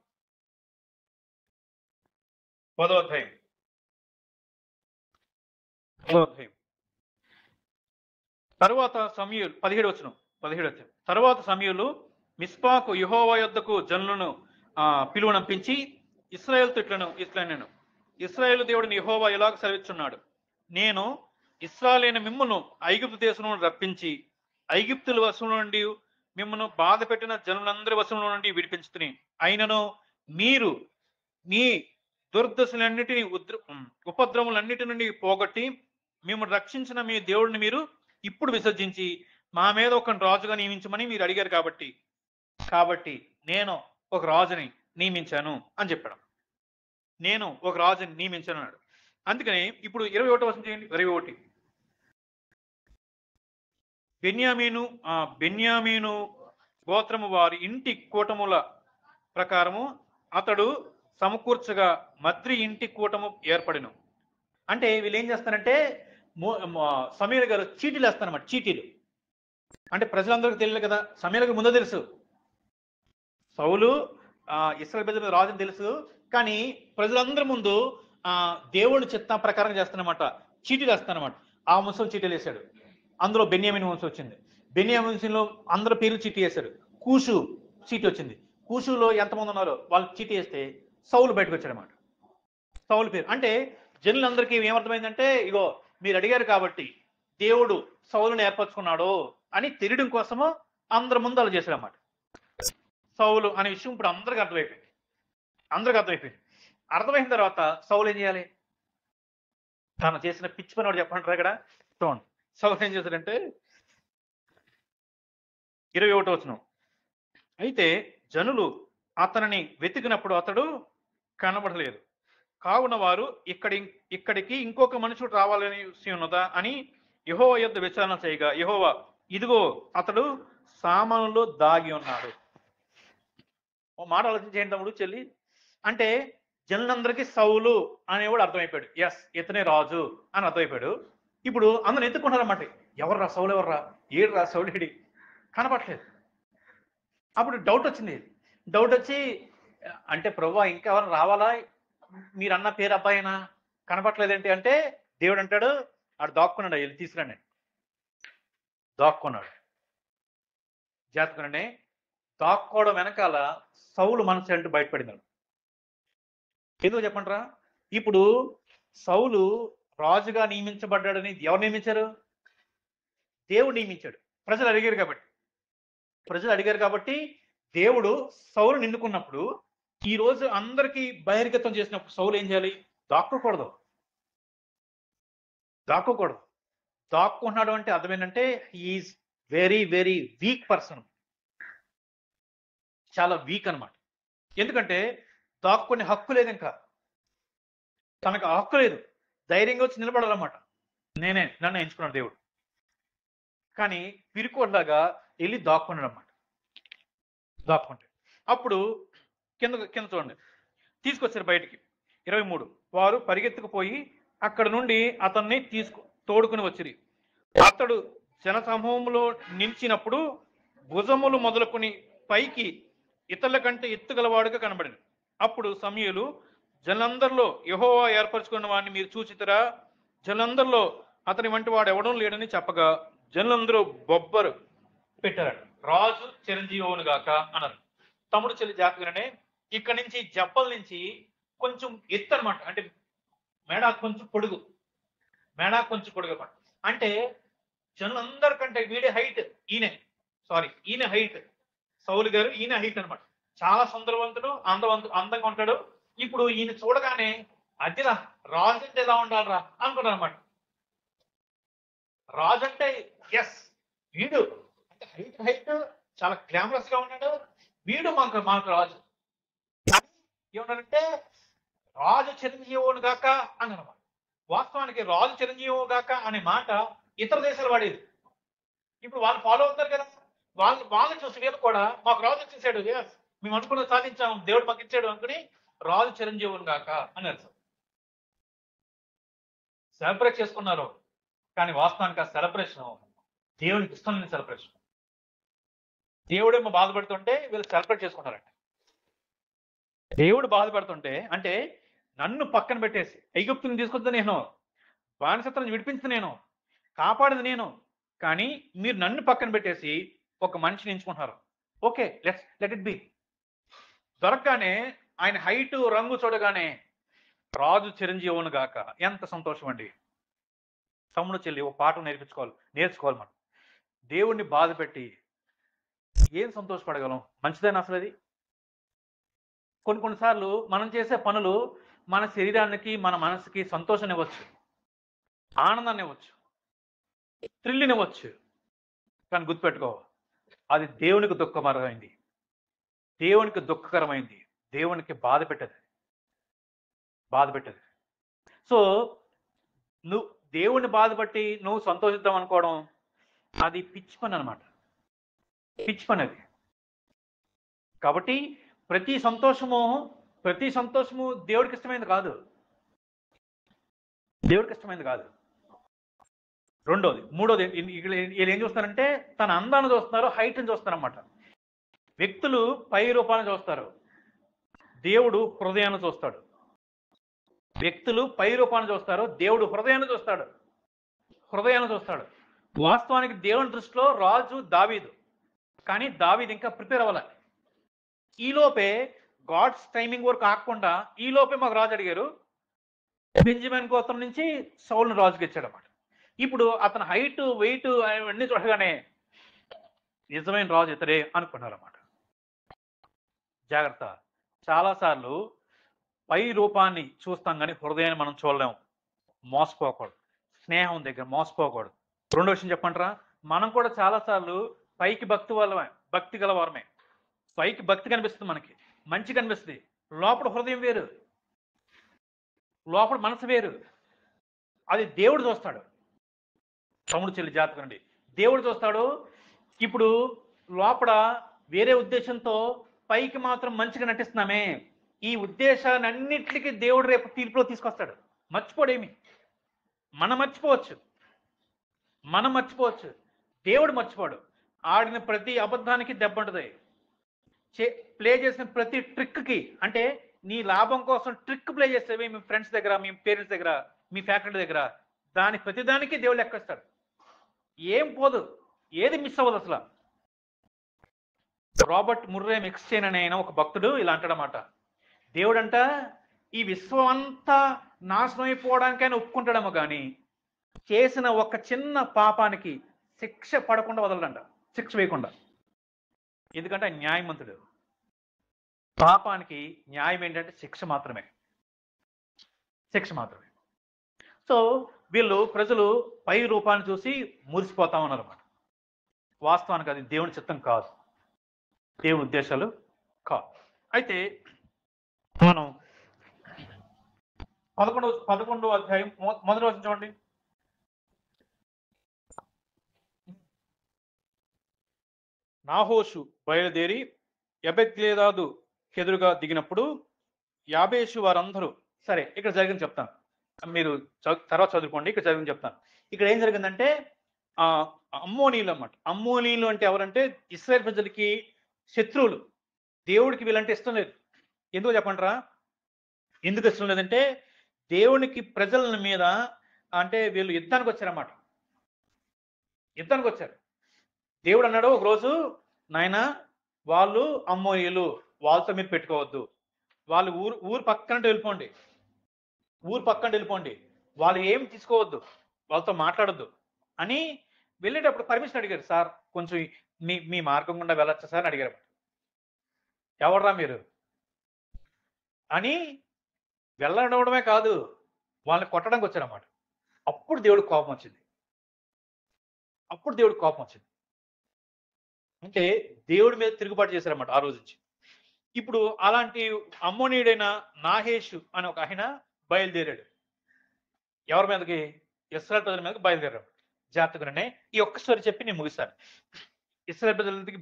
తరువాత సమూయేలు 17 తరువాత సమూయేలు మిస్పాకు యెహోవా యొద్దకు జనులను పిలువనంపించి ఇశ్రాయేలు ఇశ్రాయేలు దేవుడిని యెహోవా ఇలాగ సెలవిస్తున్నాడు, నేను ఇశ్రాయేలైన మిమ్మును ఐగుప్తు దేశం నుండి రప్పించి ఐగుప్తుల వశం నుండి మిమ్మల్ని బాధ పెట్టిన జనులందరి వశం నుండి విడిపించుతుని, అయినను మీరు మీ దుర్దశలన్నిటిని ఉపద్రవములన్నిటి నుండి పోగొట్టి మిమ్మల్ని రక్షించిన మీ దేవుడిని మీరు ఇప్పుడు విసర్జించి మా మీద ఒక రాజుగా నియమించమని మీరు అడిగారు కాబట్టి నేను ఒక రాజుని నియమించాను అని చెప్పాడు. నేను ఒక రాజుని నియమించాను అన్నాడు. అందుకని ఇప్పుడు 21వ వచనం చేయండి. 21 బెన్యామీను గోత్రము వారి ఇంటి కూటముల ప్రకారము అతడు సమకూర్చగా మద్రి ఇంటి కూటము ఏర్పడిను. అంటే వీళ్ళు ఏం చేస్తారంటే సమూయేలు గారు చీటీలు వేస్తారన్నమాట. చీటీలు అంటే ప్రజలందరికీ తెలియదు కదా, సమూయేలు గారు ముందే తెలుసు సౌలు ఇశ్రాయేలు ప్రజల మీద రాజుని తెలుసు, కానీ ప్రజలందరి ముందు దేవుడి చిత్తం ప్రకారం చేస్తానమాట, చీటీలు వేస్తానమాట. ఆ వంశం చీటీలు వేశాడు, అందులో బెన్యామీను వంశం వచ్చింది. బెన్యామీను వంశంలో అందరి పేర్లు చీటీ వేశాడు. కూషు చీటీ వచ్చింది. కూషులో ఎంతమంది ఉన్నారో వాళ్ళు చీటీ వేస్తే సౌలు బయటకు వచ్చాడనమాట. సౌలు పేరు అంటే జనులందరికీ ఏమర్థమైందంటే, ఇగో మీరు అడిగారు కాబట్టి దేవుడు సౌలుని ఏర్పరచుకున్నాడు అని తెలియడం కోసము అందరి ముందు అలా చేశాడు అన్నమాట. సౌలు అనే విషయం ఇప్పుడు అందరికి అర్థమైపోయింది. అర్థమైన తర్వాత సౌలు ఏం చేయాలి, తను చేసిన పిచ్చి పని వాడు చెప్పంటారు ఇక్కడ చూడండి. సౌలు ఏం చేశాడంటే 21వ వచనం, అయితే జనులు అతనిని వెతికినప్పుడు అతడు కనబడలేదు, కావున వారు ఇక్కడికి ఇంకొక మనుషుడు రావాలని ఉన్నదా అని యెహోవా యొద్ద విచారణ చేయగా యెహోవా ఇదిగో అతడు సామానులో దాగి ఉన్నాడు. ఓ మాట ఆలోచించేయండి తమ్ముడు చెల్లి, అంటే జనులందరికీ సౌలు అనేవాడు అర్థమైపోయాడు, ఎస్ ఇతనే రాజు అని అర్థమైపోయాడు. ఇప్పుడు అందరూ ఎత్తుకుంటారన్నమాట, ఎవర్రా సౌలు, ఎవర్రా ఏడురా సౌలేడి, కనపట్లేదు. అప్పుడు డౌట్ వచ్చి అంటే ప్రభువా ఇంకెవరు రావాలా, మీరు అన్న పేరు అబ్బాయినా కనపట్లేదేంటి అంటే దేవుడు అంటాడు ఆడు దాక్కున్నాడు, వెళ్ళి తీసుకురండి. దాక్కున్నాడు. జాతకునండి, దాక్కోవడం వెనకాల సౌలు మనసు అంటూ బయటపడింది. ఎందుకు చెప్పంటారా, ఇప్పుడు సౌలు రాజుగా నియమించబడ్డాడని ఎవరు నియమించారు? దేవుడు నియమించాడు. ప్రజలు అడిగారు కాబట్టి దేవుడు సౌలు నిన్నుకున్నప్పుడు ఈ రోజు అందరికీ బహిర్గతం చేసినప్పుడు సౌలు ఏం చేయాలి? దాక్కోకూడదు. దాక్కోకూడదు. దాక్కుంటున్నాడు అంటే అర్థం ఏంటంటే is very very weak person. చాలా వీక్ అన్నమాట. ఎందుకంటే దాక్కునే హక్కు లేదు ఇంకా. తనకు ఆ హక్కు లేదు. ధైర్యంగా వచ్చి నిలబడాలన్నమాట. నన్ను ఎంచుకున్నాడు దేవుడు. కానీ పిరికోడ్లాగా వెళ్ళి దాక్కున్నాడన్నమాట. దాక్కుంటే. అప్పుడు కింద చూడండి. తీసుకొచ్చారు బయటికి. 23 వారు పరిగెత్తుకుపోయి అక్కడ నుండి అతన్ని తోడుకుని వచ్చిరి. అతడు జనసమూహంలో నిలిచినప్పుడు భుజములు మొదలుకొని పైకి ఇతరుల కంటే ఎత్తుగలవాడుగా కనబడింది. అప్పుడు సమూయేలు జనులందరిలో యెహోవా ఏర్పరచుకున్న వాడిని మీరు చూచితిరా? జనులందరిలో అతని వంటి వాడు ఎవడం లేడని చెప్పగా జనులందరూ బొబ్బరు పెట్టారట. రాజు చిరంజీవుని గాక అన్నారు. తమ్ముడు చెల్లి జాగ్రత్తగానే ఇక్కడి నుంచి జబ్బల నుంచి కొంచెం ఎత్తు అనమాట. అంటే మేడా కొంచెం పొడుగు అనమాట. అంటే జనులందరికంటే వీడి హైట్ ఈయన హైట్. సౌలు గారు ఈయన హైట్ అనమాట. చాలా సుందరవంతుడు, అందంగా ఉంటాడు. ఇప్పుడు ఈయన చూడగానే అదిరా రాజు అంటే ఎలా ఉండాలిరా అనుకున్నాడు అనమాట. రాజు అంటే ఎస్ వీడు అంటే హైట్ చాలా గ్లామరస్ గా ఉన్నాడు. వీడు మాకు రాజు. ఏమన్నారంటే రాజు చిరంజీవుని గాక అన్నమాట. వాస్తవానికి రాజు చిరంజీవి గాక అనే మాట ఇతర దేశాలు వాడేది. ఇప్పుడు వాళ్ళు ఫాలో అవుతారు కదా. వాళ్ళని చూసి వీళ్ళు కూడా మాకు రాజు వచ్చేసాడు, మేము అనుకున్న సాధించాం, దేవుడు మాకు ఇచ్చాడు అనుకుని రాజు చిరంజీవుని గాక అని అర్థం. సెలబ్రేట్ చేసుకున్నారు. కానీ వాస్తవానికి ఆ సెలబ్రేషన్ దేవునికి ఇష్టం లేని సెలబ్రేషన్. దేవుడేమో బాధపడుతుంటే వీళ్ళు సెలబ్రేట్ చేసుకుంటారంట. దేవుడు బాధపడుతుంటే అంటే నన్ను పక్కన పెట్టేసి ఐగుప్తుని తీసుకొద్దా నేను, బానిసత్వం విడిపించింది నేను, కాపాడింది నేను, కానీ మీరు నన్ను పక్కన పెట్టేసి ఒక మనిషిని ఎంచుకుంటున్నారు. Okay, let it be. దొరకగానే ఆయన హైట్ రంగు చూడగానే రాజు చిరంజీవుని గాక. ఎంత సంతోషం అండి. తమ్ముడు చెల్లి ఒక పాఠం నేర్చుకోవాలి మనం. దేవుణ్ణి బాధ పెట్టి ఏం సంతోషపడగలం? మంచిదేనా అసలు అది? కొన్నిసార్లు మనం చేసే పనులు మన శరీరానికి మన మనసుకి సంతోషాన్ని ఇవ్వచ్చు, ఆనందాన్ని ఇవ్వచ్చు, థ్రిల్ని ఇవ్వచ్చు. కానీ గుర్తుపెట్టుకో, అది దేవునికి దుఃఖకరమైంది, దేవునికి బాధ పెట్టదు. సో నువ్వు దేవుణ్ణి బాధపట్టి నువ్వు సంతోషిద్దాం అనుకోవడం అది పిచ్చి పని అనమాట. పిచ్చి పని అది. కాబట్టి ప్రతి సంతోషము దేవుడికి ఇష్టమైనది కాదు. మూడోది వీళ్ళు ఏం చూస్తారంటే తన అందాన్ని చూస్తున్నారు, హైట్ని చూస్తారన్నమాట. వ్యక్తులు పై రూపాన్ని చూస్తారు, దేవుడు హృదయాన్ని చూస్తాడు. దేవుడు హృదయాన్ని చూస్తాడు. వాస్తవానికి దేవుని దృష్టిలో రాజు దావీదు, కానీ దావీదు ఇంకా ప్రిపేర్ అవ్వాలి. ఈలోపే గాడ్స్ టైమింగ్ వరకు ఆగకుండా ఈలోపే మాకు రాజు అడిగారు, బెంజమిన్ గోత్రం నుంచి సౌలును రాజుకి ఇచ్చాడు అన్నమాట. ఇప్పుడు అతని హైట్ వెయిట్ అవన్నీ చూడగానే నిజమైన రాజు ఇతడే అనుకున్నారన్నమాట. జాగ్రత్త. చాలాసార్లు పై రూపాన్ని చూస్తాం కానీ హృదయాన్ని మనం చూడలేము. మోసపోకూడదు. స్నేహం దగ్గర మోసపోకూడదు. రెండో విషయం చెప్పంటారా, మనం కూడా చాలాసార్లు పైకి భక్తి గలవారమే. పైకి భక్తి కనిపిస్తుంది, మనకి మంచి కనిపిస్తుంది, లోపల హృదయం వేరు, లోపల మనసు వేరు. అది దేవుడు చూస్తాడు. తమ్ముడు చెల్లి జాతకం అండి, దేవుడు చూస్తాడు. ఇప్పుడు లోపల వేరే ఉద్దేశంతో పైకి మాత్రం మంచిగా నటిస్తున్నామే, ఈ ఉద్దేశాన్ని అన్నిటికీ దేవుడు రేపు తీర్పులో తీసుకొస్తాడు. మర్చిపోడేమి. మనం మర్చిపోవచ్చు, దేవుడు మర్చిపోడు. ఆడిన ప్రతి అబద్ధానికి దెబ్బంటది. ప్లే చేసిన ప్రతి ట్రిక్కి, అంటే నీ లాభం కోసం ట్రిక్ ప్లే చేసేవి మీ ఫ్రెండ్స్ దగ్గర, మీ పేరెంట్స్ దగ్గర, మీ ఫ్యాకల్టీ దగ్గర, ప్రతిదానికి దేవుడు లెక్కేస్తాడు. ఏం పోదు, ఏది మిస్ అవ్వదు అసలు. రాబర్ట్ ముర్రే మెక్స్చేన్ అనే ఆయన ఒక భక్తుడు ఇలా అంటాడన్నమాట, దేవుడంట ఈ విశ్వం అంతా నాశనం అయిపోవడానికైనా ఒప్పుకుంటాడేమో కానీ చేసిన ఒక చిన్న పాపానికి శిక్ష పడకుండా వదలడంట, శిక్ష వేయకుండా. ఎందుకంటే ఆయన న్యాయమంతుడు. పాపానికి న్యాయం ఏంటంటే శిక్ష మాత్రమే. శిక్ష మాత్రమే. సో వీళ్ళు ప్రజలు పై రూపాన్ని చూసి మురిసిపోతా ఉన్నారన్నమాట. వాస్తవానికి అది దేవుని చిత్తం కాదు, దేవుని ఉద్దేశాలు కాదు. అయితే మనం 11వ అధ్యాయం మొదటి వచనం చూడండి. నాహోషు బయలుదేరి యబెత్లేదాదు ఎదురుగా దిగినప్పుడు యాబేషు వారందరూ, సరే ఇక్కడ జరిగింది చెప్తాను, మీరు తర్వాత చదువుకోండి. ఇక్కడ జరిగింది చెప్తాను. ఇక్కడ ఏం జరిగిందంటే అమ్మోనీలు అన్నమాట. అమ్మోనీలు అంటే ఎవరంటే ఇశ్రాయేలు ప్రజలకి శత్రువులు. దేవుడికి వీళ్ళంటే ఇష్టం లేదు. ఎందుకు చెప్పంటారా? ఎందుకు ఇష్టం లేదంటే దేవునికి ప్రజల మీద అంటే వీళ్ళు యుద్ధానికి వచ్చారన్నమాట. యుద్ధానికి వచ్చారు. దేవుడు అన్నాడు ఒకరోజు, నాయన వాళ్ళు అమ్మోనీయులు, వాళ్ళతో మీరు పెట్టుకోవద్దు, వాళ్ళు ఊరు పక్కన వెళ్ళిపోండి, ఊరు పక్కన వెళ్ళిపోండి, వాళ్ళు ఏం తీసుకోవద్దు, వాళ్ళతో మాట్లాడొద్దు అని వెళ్ళేటప్పుడు పర్మిషన్ అడిగారు. సార్ కొంచెం మీ మార్గం గుండా వెళ్ళొచ్చా సార్ అని అడిగారు. ఎవర్రా మీరు అని వెళ్ళడమే కాదు, వాళ్ళని కొట్టడానికి వచ్చారన్నమాట. అప్పుడు దేవుడికి కోపం వచ్చింది. అంటే దేవుడి మీద తిరుగుబాటు చేశారన్నమాట ఆ రోజు నుంచి. ఇప్పుడు అలాంటి అమ్మోనీయుడైన నాహేషు అని ఒక ఆయన బయలుదేరాడు. ఎవరి మీదకి? ఇశ్రాయేలు ప్రజల మీదకి బయలుదేరాడు. జాగ్రత్తగానే ఈ ఒక్క స్టోరీ చెప్పి నేను ముగిస్తాను. ఇశ్రాయేలు ప్రజల మీదకి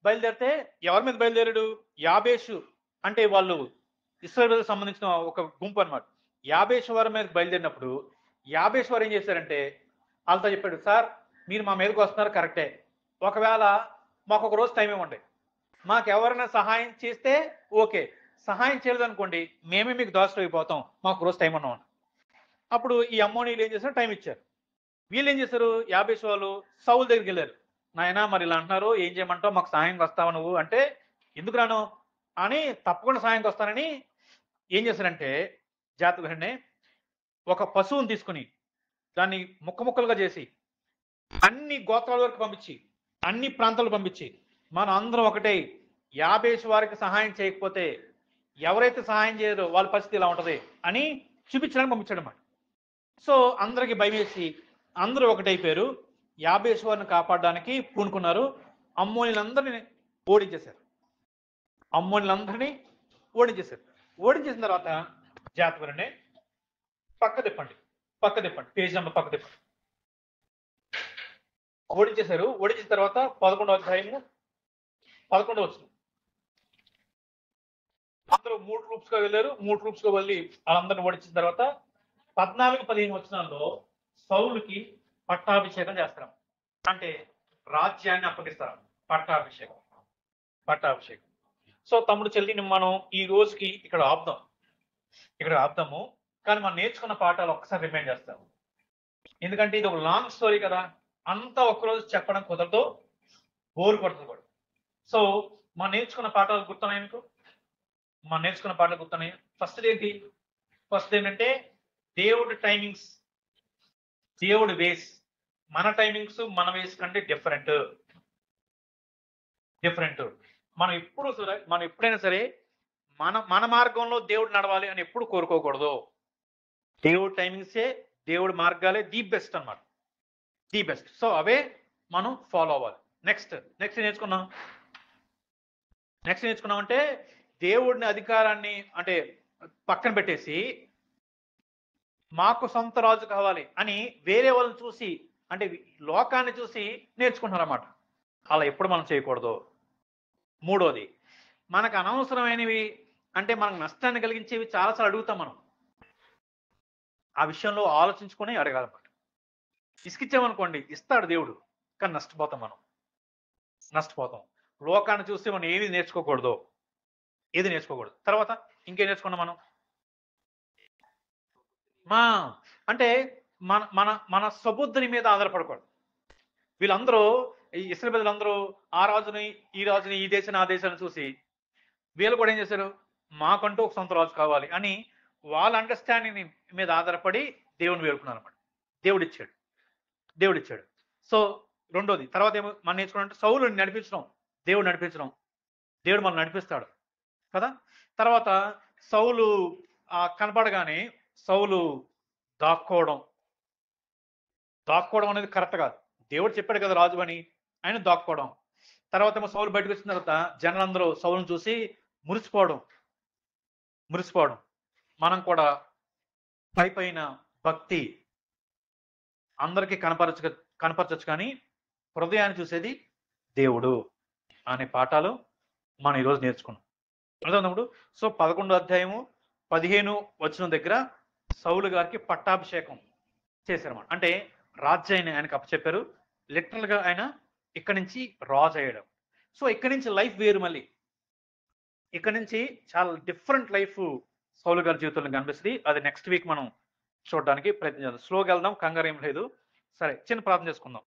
బయలుదేరితే ఎవరి మీద బయలుదేరాడు? యాబేషు అంటే వాళ్ళు ఇశ్రాయేలు ప్రజలకు సంబంధించిన ఒక గుంపు అనమాట. యాబేషు వారి మీదకి బయలుదేరినప్పుడు యాబేషు వారు ఏం చేశారంటే వాళ్ళతో చెప్పాడు, సార్ మీరు మా మీదకి వస్తున్నారు కరెక్టే, ఒకవేళ మాకు ఒక రోజు టైం ఇవ్వండి, మాకు ఎవరైనా సహాయం చేస్తే ఓకే, సహాయం చేయలేదు అనుకోండి మేమే మీకు దోషం అయిపోతాం, మాకు రోజు టైం అన్నాం. అప్పుడు ఈ అమ్మోనీలు ఏం చేశారు? టైం ఇచ్చారు. వీళ్ళు ఏం చేశారు? యాబేషు వాళ్ళు సౌలు దగ్గరికి వెళ్ళారు. నాయన మరి ఇలా అంటున్నారు, ఏం చేయమంటావు, మాకు సహాయంకి వస్తావా నువ్వు అంటే, ఎందుకు రాను అని, తప్పకుండా సహాయంకి వస్తానని ఏం చేశారంటే జాగ్రత్తగానే ఒక పశువుని తీసుకుని దాన్ని ముక్కలుగా చేసి అన్ని గోత్రాల వరకు పంపించి, అన్ని ప్రాంతాలు పంపించి, మనం అందరం ఒకటే, యాబేషు వారికి సహాయం చేయకపోతే ఎవరైతే సహాయం చేయరో వాళ్ళ పరిస్థితి ఇలా ఉంటది అని చూపించడానికి పంపించాడు అన్నమాట. సో అందరికి భయం వేసి అందరూ ఒకటైపోయారు. యాబేషు వారిని కాపాడడానికి పూనుకున్నారు. అమ్మోనీలందరినీ ఓడించేశారు. ఓడించేసిన తర్వాత జాగ్రత్తగానే పక్క తిప్పండి, పేజ్ నెంబర్ పక్క తిప్పండి. ఓడించేశారు. ఓడించిన తర్వాత 11వ అధ్యాయము 11వ వచనం. అందరూ 3 ట్రూప్స్ గా వెళ్ళారు. 3 ట్రూప్స్ గా వెళ్ళి వాళ్ళందరిని ఓడించిన తర్వాత 14-15 వచనాల్లో సౌలుకి పట్టాభిషేకం చేస్తారు. అంటే రాజ్యాన్ని అప్పగిస్తారు. పట్టాభిషేకం. సో తమ్ముడు చెల్లిని మనం ఈ రోజుకి ఇక్కడ ఆపుదాము. కానీ మనం నేర్చుకున్న పాఠాలు ఒక్కసారి రిమైండ్ చేస్తాము. ఎందుకంటే ఇది ఒక లాంగ్ స్టోరీ కదా, అంతా ఒక్కరోజు చెప్పడం కుదరదు, బోర్ కొడుతుంది కూడా. సో మనం నేర్చుకున్న పాఠాలు గుర్తున్నాయి మీకు? ఫస్ట్ ఏంటంటే దేవుడి టైమింగ్స్, దేవుడి వేస్, మన టైమింగ్స్ మన వేస్ కంటే డిఫరెంట్. మనం ఎప్పుడైనా సరే మన మార్గంలో దేవుడు నడవాలి అని ఎప్పుడు కోరుకోకూడదు. దేవుడి టైమింగ్సే, దేవుడి మార్గాలే ది బెస్ట్ అన్నమాట. సో అవే మనం ఫాలో అవ్వాలి. నెక్స్ట్ నేర్చుకున్నామంటే దేవుడిని, అధికారాన్ని అంటే పక్కన పెట్టేసి మాకు సొంత రాజు కావాలి అని వేరే వాళ్ళని చూసి, అంటే లోకాన్ని చూసి నేర్చుకుంటున్నారన్నమాట. అలా ఎప్పుడు మనం చేయకూడదు. మూడోది, మనకు అనవసరమైనవి అంటే మనకు నష్టాన్ని కలిగించేవి చాలాసార్లు అడుగుతాం. మనం ఆ విషయంలో ఆలోచించుకొని అడగాలన్నమాట. ఇసుకిచ్చామనుకోండి, ఇస్తాడు దేవుడు, కానీ నష్టపోతాం. లోకాన్ని చూస్తే మనం ఏది నేర్చుకోకూడదు. తర్వాత ఇంకేం నేర్చుకున్నాం మనం? అంటే మన సబుద్ధిని మీద ఆధారపడకూడదు. వీళ్ళందరూ, ఈ ఇశ్రాయేలు ప్రజలందరూ ఆ రాజుని, ఈ రాజుని, ఈ దేశాన్ని, ఆ దేశాన్ని చూసి వీళ్ళు కూడా ఏం చేశారు? మాకంటూ ఒక సొంత రాజు కావాలి అని వాళ్ళ అండర్స్టాండింగ్ మీద ఆధారపడి దేవుని వేడుకున్నారు అన్నమాట. దేవుడు ఇచ్చాడు. సో రెండోది, తర్వాత ఏమో మనం నేర్చుకున్నామంటే సౌలుని నడిపించడం, దేవుడు మనం నడిపిస్తాడు. కదా. తర్వాత సౌలు కనపడగానే సౌలు దాక్కోవడం దాక్కోవడం అనేది కరెక్ట్ కాదు. దేవుడు చెప్పాడు కదా రాజు అని, ఆయన దాక్కోవడం. తర్వాత ఏమో సౌలు బయటకు వచ్చిన తర్వాత జనాలందరూ సౌలును చూసి మురిసిపోవడం మురిసిపోవడం. మనం కూడా పైపైన భక్తి అందరికీ కనపరచచ్చు, కానీ హృదయాన్ని చూసేది దేవుడు అనే పాఠాలు మనం ఈరోజు నేర్చుకున్నాం. అర్థమవునప్పుడు సో 11వ అధ్యాయము 15 వచనం దగ్గర సౌలు గారికి పట్టాభిషేకం చేశారన్నమాట. అంటే రాజ్యాన్ని ఆయనకు అప్పచెప్పారు. లిటరల్ గా ఆయన ఇక్కడి నుంచి రాజు అయ్యాడు. సో ఇక్కడి నుంచి లైఫ్ వేరు. మళ్ళీ ఇక్కడ నుంచి చాలా డిఫరెంట్ లైఫ్ సౌలు గారి జీవితంలో కనిపిస్తుంది. అది నెక్స్ట్ వీక్ మనం చూడడానికి ప్రయత్నం చేద్దాం. స్లోగా వెళ్దాం, కంగారు ఏం లేదు. సరే, చిన్న ప్రార్థన చేసుకుందాం.